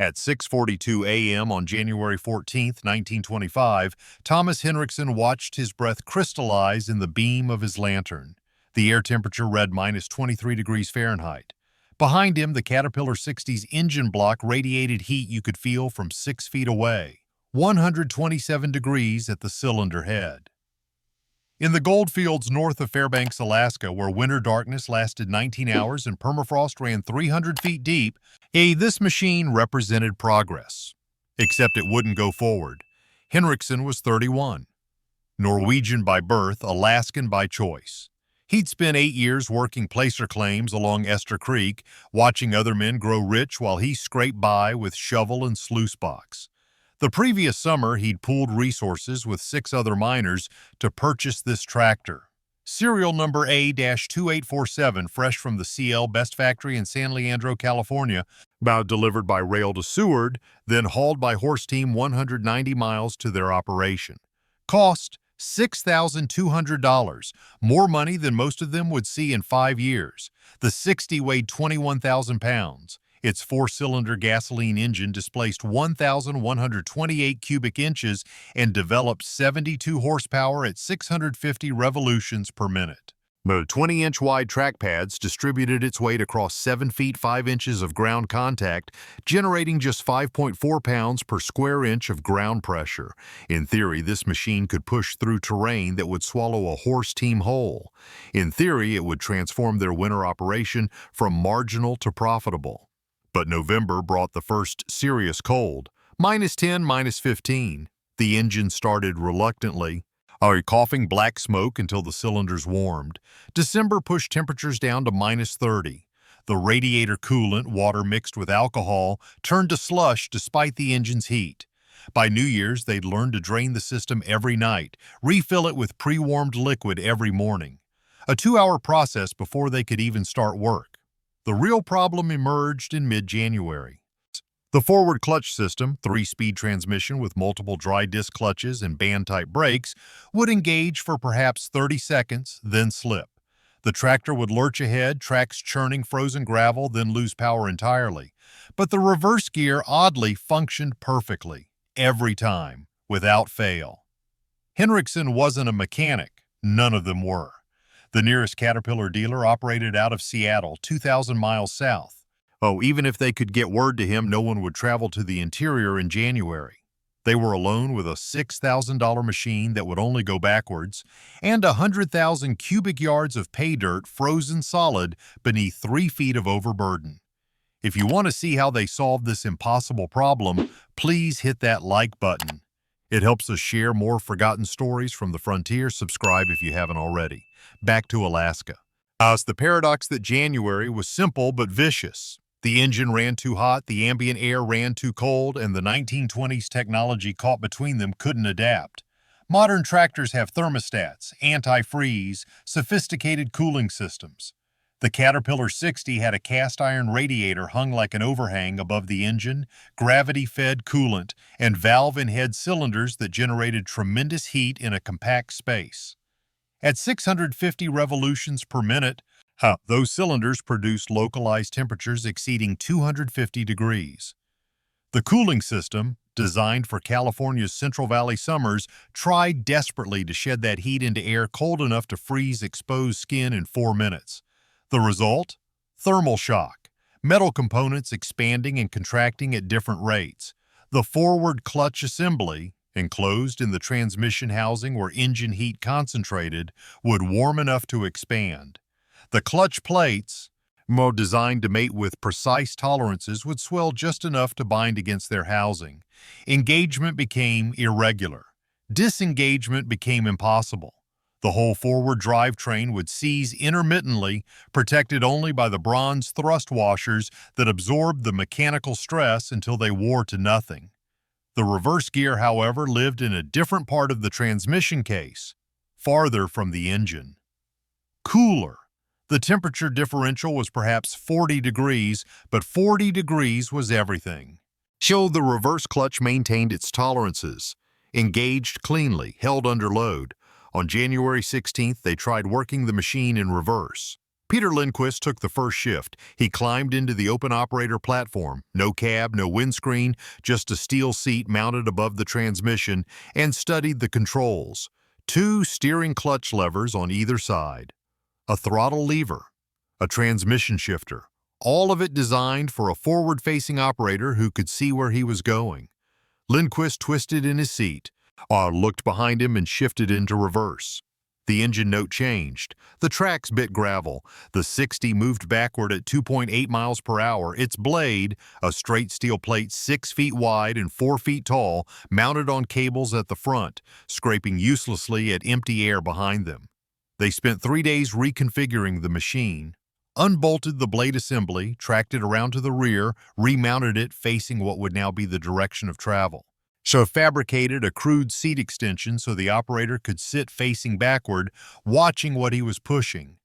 At 6:42 a.m. on January 14, 1925, Thomas Henriksen watched his breath crystallize in the beam of his lantern. The air temperature read -23 degrees Fahrenheit. Behind him, the Caterpillar 60's engine block radiated heat you could feel from 6 feet away, 127 degrees at the cylinder head. In the goldfields north of Fairbanks, Alaska, where winter darkness lasted 19 hours and permafrost ran 300 feet deep, this machine represented progress. Except it wouldn't go forward. Henriksen was 31. Norwegian by birth, Alaskan by choice. He'd spent 8 years working placer claims along Ester Creek, watching other men grow rich while he scraped by with shovel and sluice box. The previous summer, he'd pooled resources with 6 other miners to purchase this tractor. Serial number A-2847, fresh from the CL Best factory in San Leandro, California, about delivered by rail to Seward, then hauled by horse team 190 miles to their operation. Cost $6,200, more money than most of them would see in 5 years. The 60 weighed 21,000 pounds. Its 4-cylinder gasoline engine displaced 1,128 cubic inches and developed 72 horsepower at 650 revolutions per minute. The 20-inch wide track pads distributed its weight across 7 feet 5 inches of ground contact, generating just 5.4 pounds per square inch of ground pressure. In theory, this machine could push through terrain that would swallow a horse team whole. In theory, it would transform their winter operation from marginal to profitable. But November brought the first serious cold, -10, -15. The engine started reluctantly, coughing black smoke until the cylinders warmed. December pushed temperatures down to -30. The radiator coolant, water mixed with alcohol, turned to slush despite the engine's heat. By New Year's, they'd learned to drain the system every night, refill it with pre-warmed liquid every morning. A 2-hour process before they could even start work. The real problem emerged in mid-January. The forward clutch system, 3-speed transmission with multiple dry disc clutches and band-type brakes, would engage for perhaps 30 seconds, then slip. The tractor would lurch ahead, tracks churning frozen gravel, then lose power entirely. But the reverse gear oddly functioned perfectly, every time, without fail. Henriksen wasn't a mechanic. None of them were. The nearest Caterpillar dealer operated out of Seattle, 2,000 miles south. Even if they could get word to him, no one would travel to the interior in January. They were alone with a $6,000 machine that would only go backwards, and 100,000 cubic yards of pay dirt frozen solid beneath 3 feet of overburden. If you want to see how they solved this impossible problem, please hit that like button. It helps us share more forgotten stories from the frontier. Subscribe if you haven't already. Back to Alaska. It's the paradox that January was simple but vicious. The engine ran too hot, the ambient air ran too cold, and the 1920s technology caught between them couldn't adapt. Modern tractors have thermostats, anti-freeze, sophisticated cooling systems. The Caterpillar 60 had a cast-iron radiator hung like an overhang above the engine, gravity-fed coolant, and valve-and-head cylinders that generated tremendous heat in a compact space. At 650 revolutions per minute, those cylinders produced localized temperatures exceeding 250 degrees. The cooling system, designed for California's Central Valley summers, tried desperately to shed that heat into air cold enough to freeze exposed skin in 4 minutes. The result? Thermal shock, metal components expanding and contracting at different rates. The forward clutch assembly, enclosed in the transmission housing where engine heat concentrated, would warm enough to expand. The clutch plates, designed to mate with precise tolerances, would swell just enough to bind against their housing. Engagement became irregular. Disengagement became impossible. The whole forward drivetrain would seize intermittently, protected only by the bronze thrust washers that absorbed the mechanical stress until they wore to nothing. The reverse gear, however, lived in a different part of the transmission case, farther from the engine. Cooler. The temperature differential was perhaps 40 degrees, but 40 degrees was everything. The reverse clutch maintained its tolerances, engaged cleanly, held under load. On January 16th, they tried working the machine in reverse. Peter Lindquist took the first shift. He climbed into the open operator platform. No cab, no windscreen, just a steel seat mounted above the transmission, and studied the controls. 2 steering clutch levers on either side. A throttle lever. A transmission shifter. All of it designed for a forward-facing operator who could see where he was going. Lindquist twisted in his seat, looked behind him and shifted into reverse. The engine note changed. The tracks bit gravel. The 60 moved backward at 2.8 miles per hour. Its blade, a straight steel plate 6 feet wide and 4 feet tall, mounted on cables at the front, scraping uselessly at empty air behind them. They spent 3 days reconfiguring the machine, unbolted the blade assembly, tracked it around to the rear, remounted it facing what would now be the direction of travel. So fabricated a crude seat extension so the operator could sit facing backward, watching what he was pushing.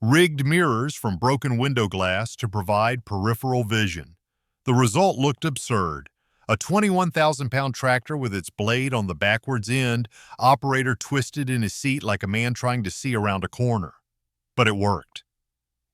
Rigged mirrors from broken window glass to provide peripheral vision. The result looked absurd. A 21,000-pound tractor with its blade on the backwards end, operator twisted in his seat like a man trying to see around a corner. But it worked.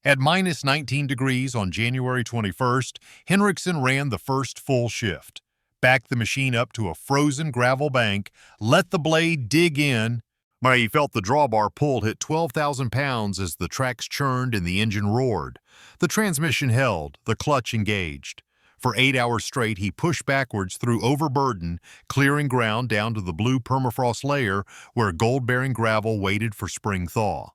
At minus 19 degrees on January 21st, Henriksen ran the first full shift. Backed the machine up to a frozen gravel bank, let the blade dig in. He felt the drawbar pull hit 12,000 pounds as the tracks churned and the engine roared. The transmission held, the clutch engaged. For 8 hours straight, he pushed backwards through overburden, clearing ground down to the blue permafrost layer where gold-bearing gravel waited for spring thaw.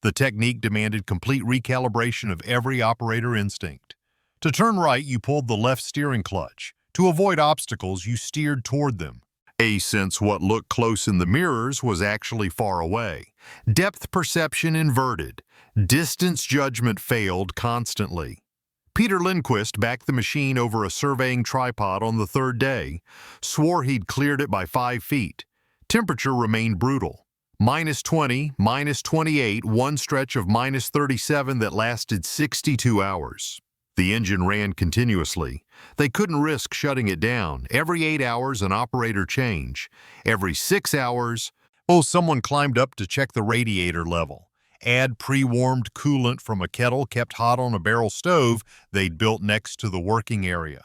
The technique demanded complete recalibration of every operator instinct. To turn right, you pulled the left steering clutch. To avoid obstacles, you steered toward them. Since what looked close in the mirrors was actually far away. Depth perception inverted. Distance judgment failed constantly. Peter Lindquist backed the machine over a surveying tripod on the 3rd day, swore he'd cleared it by 5 feet. Temperature remained brutal. Minus 20, minus 28, one stretch of minus 37 that lasted 62 hours. The engine ran continuously. They couldn't risk shutting it down. Every 8 hours, an operator change. Every 6 hours, someone climbed up to check the radiator level. Add pre-warmed coolant from a kettle kept hot on a barrel stove they'd built next to the working area.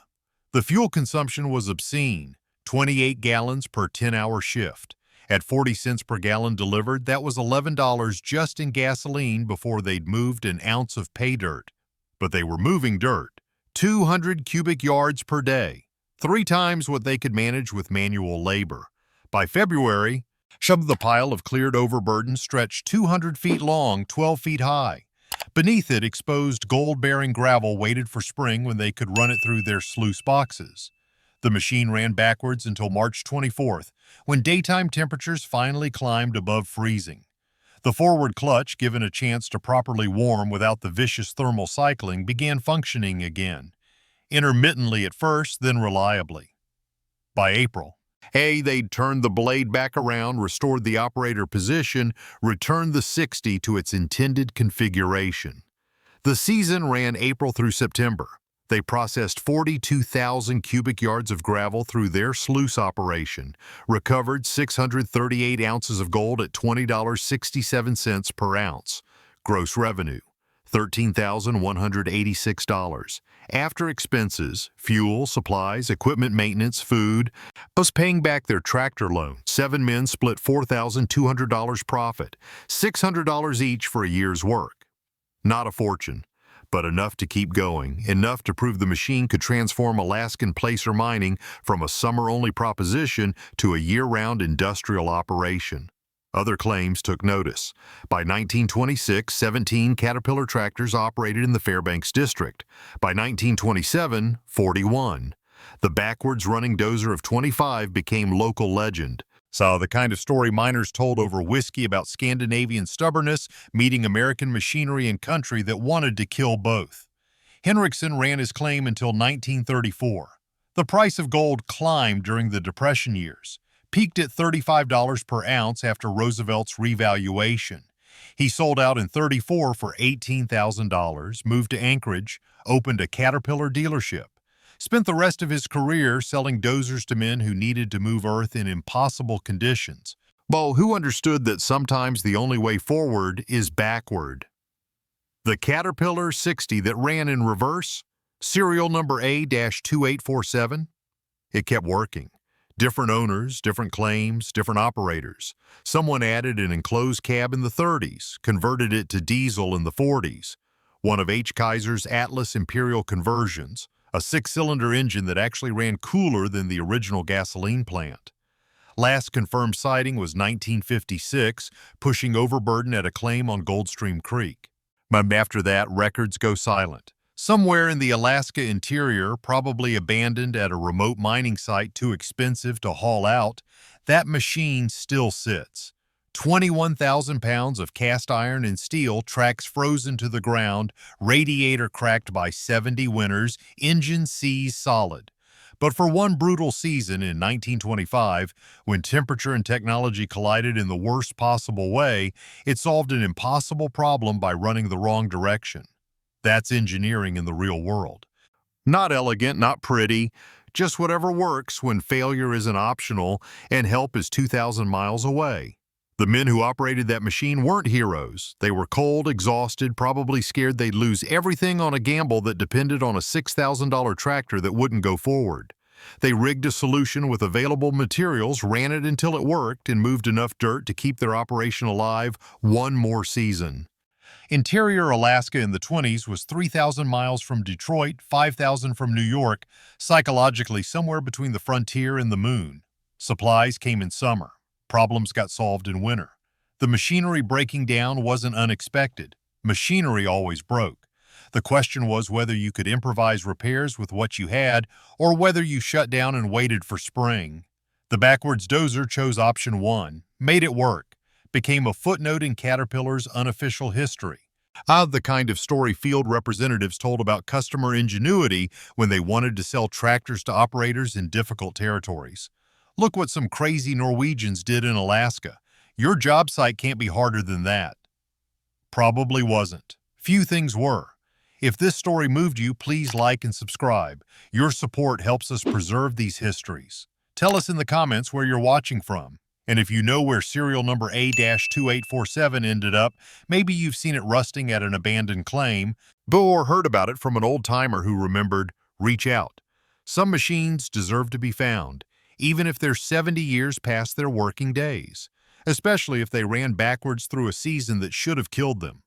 The fuel consumption was obscene, 28 gallons per 10-hour shift. At 40 cents per gallon delivered, that was $11 just in gasoline before they'd moved an ounce of pay dirt. But they were moving dirt, 200 cubic yards per day, 3 times what they could manage with manual labor. By February, the pile of cleared overburden stretched 200 feet long, 12 feet high. Beneath it, exposed gold-bearing gravel waited for spring when they could run it through their sluice boxes. The machine ran backwards until March 24th, when daytime temperatures finally climbed above freezing. The forward clutch, given a chance to properly warm without the vicious thermal cycling, began functioning again, intermittently at first, then reliably. By April, they'd turned the blade back around, restored the operator position, returned the 60 to its intended configuration. The season ran April through September. They processed 42,000 cubic yards of gravel through their sluice operation, recovered 638 ounces of gold at $20.67 per ounce. Gross revenue, $13,186. After expenses, fuel, supplies, equipment maintenance, food, plus paying back their tractor loan, 7 men split $4,200 profit, $600 each for a year's work. Not a fortune, but enough to keep going, enough to prove the machine could transform Alaskan placer mining from a summer-only proposition to a year-round industrial operation. Other claims took notice. By 1926, 17 Caterpillar tractors operated in the Fairbanks district. By 1927, 41. The backwards-running Dozer of 25 became local legend. So the kind of story miners told over whiskey about Scandinavian stubbornness meeting American machinery and country that wanted to kill both. Henriksen ran his claim until 1934. The price of gold climbed during the Depression years, peaked at $35 per ounce after Roosevelt's revaluation. He sold out in '34 for $18,000, moved to Anchorage, opened a Caterpillar dealership. Spent the rest of his career selling dozers to men who needed to move earth in impossible conditions, but who understood that sometimes the only way forward is backward. The Caterpillar 60 that ran in reverse, serial number A-2847, it kept working. Different owners, different claims, different operators. Someone added an enclosed cab in the 30s, converted it to diesel in the 40s. One of H. Kaiser's Atlas Imperial conversions, a six-cylinder engine that actually ran cooler than the original gasoline plant. Last confirmed sighting was 1956, pushing overburden at a claim on Goldstream Creek. But after that, records go silent. Somewhere in the Alaska interior, probably abandoned at a remote mining site too expensive to haul out, that machine still sits. 21,000 pounds of cast iron and steel, tracks frozen to the ground, radiator cracked by 70 winters, engine seized solid. But for one brutal season in 1925, when temperature and technology collided in the worst possible way, it solved an impossible problem by running the wrong direction. That's engineering in the real world. Not elegant, not pretty, just whatever works when failure isn't optional and help is 2,000 miles away. The men who operated that machine weren't heroes. They were cold, exhausted, probably scared they'd lose everything on a gamble that depended on a $6,000 tractor that wouldn't go forward. They rigged a solution with available materials, ran it until it worked, and moved enough dirt to keep their operation alive one more season. Interior Alaska in the 20s was 3,000 miles from Detroit, 5,000 from New York, psychologically somewhere between the frontier and the moon. Supplies came in summer. Problems got solved in winter. The machinery breaking down wasn't unexpected. Machinery always broke. The question was whether you could improvise repairs with what you had or whether you shut down and waited for spring. The backwards Dozer chose option 1, made it work, became a footnote in Caterpillar's unofficial history. The kind of story field representatives told about customer ingenuity when they wanted to sell tractors to operators in difficult territories. Look what some crazy Norwegians did in Alaska. Your job site can't be harder than that. Probably wasn't. Few things were. If this story moved you, please like and subscribe. Your support helps us preserve these histories. Tell us in the comments where you're watching from. And if you know where serial number A-2847 ended up, maybe you've seen it rusting at an abandoned claim, or heard about it from an old-timer who remembered, reach out. Some machines deserve to be found, even if they're 70 years past their working days, especially if they ran backwards through a season that should have killed them.